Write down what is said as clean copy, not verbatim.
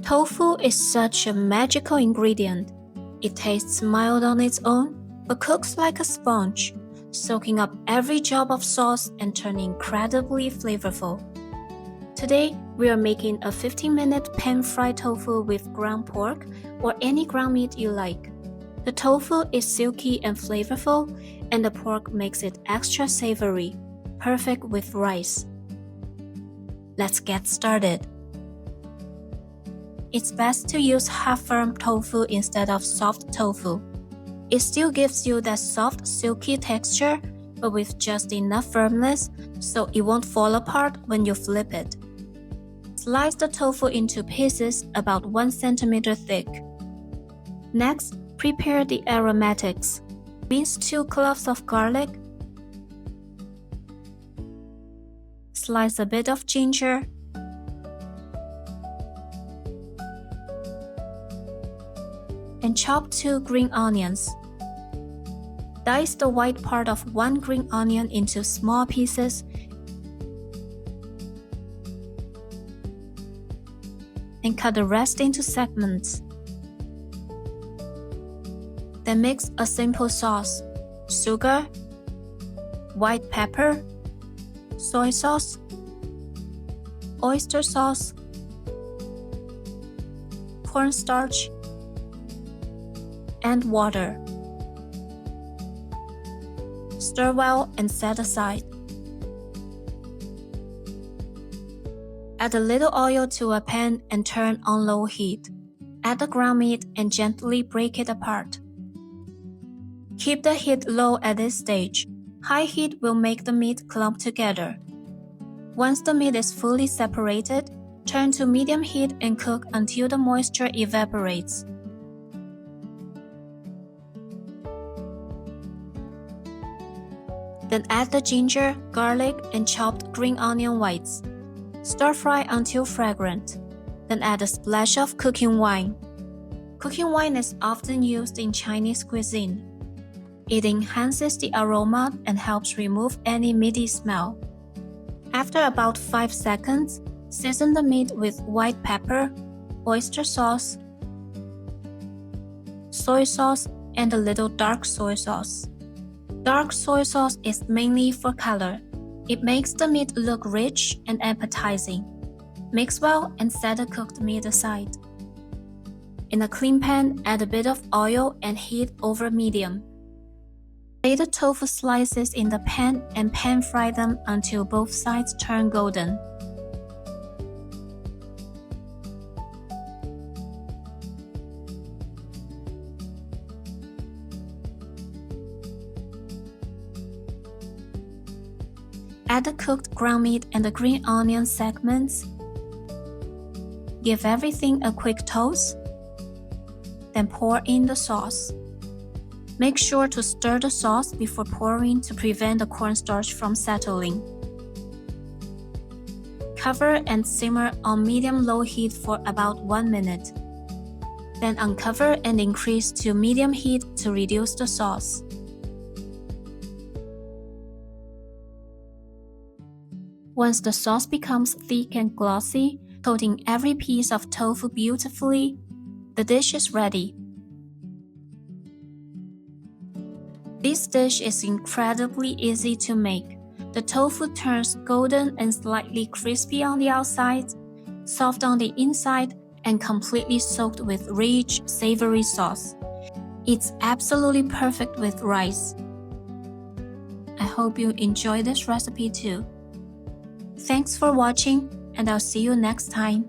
Tofu is such a magical ingredient. It tastes mild on its own, but cooks like a sponge, soaking up every drop of sauce and turning incredibly flavorful. Today, we are making a 15-minute pan-fried tofu with ground pork or any ground meat you like. The tofu is silky and flavorful, and the pork makes it extra savory, perfect with rice. Let's get started. It's best to use half-firm tofu instead of soft tofu. It still gives you that soft, silky texture, but with just enough firmness so it won't fall apart when you flip it. Slice the tofu into pieces about 1 cm thick. Next, prepare the aromatics. Mince 2 cloves of garlic. Slice a bit of ginger. And chop 2 green onions. Dice the white part of 1 green onion into small pieces and cut the rest into segments. Then mix a simple sauce: sugar, white pepper, soy sauce, oyster sauce, cornstarch, and water. Stir well and set aside. Add a little oil to a pan and turn on low heat. Add the ground meat and gently break it apart. Keep the heat low at this stage. High heat will make the meat clump together. Once the meat is fully separated, turn to medium heat and cook until the moisture evaporates. Then add the ginger, garlic, and chopped green onion whites. Stir fry until fragrant. Then add a splash of cooking wine. Cooking wine is often used in Chinese cuisine. It enhances the aroma and helps remove any meaty smell. After about 5 seconds, season the meat with white pepper, oyster sauce, soy sauce, and a little dark soy sauce. Dark soy sauce is mainly for color. It makes the meat look rich and appetizing. Mix well and set the cooked meat aside. In a clean pan, add a bit of oil and heat over medium. Lay the tofu slices in the pan and pan-fry them until both sides turn golden. Add the cooked ground meat and the green onion segments. Give everything a quick toast. Then pour in the sauce. Make sure to stir the sauce before pouring to prevent the cornstarch from settling. Cover and simmer on medium-low heat for about 1 minute. Then uncover and increase to medium heat to reduce the sauce. Once the sauce becomes thick and glossy, coating every piece of tofu beautifully, the dish is ready. This dish is incredibly easy to make. The tofu turns golden and slightly crispy on the outside, soft on the inside, and completely soaked with rich, savory sauce. It's absolutely perfect with rice. I hope you enjoy this recipe too. Thanks for watching, and I'll see you next time.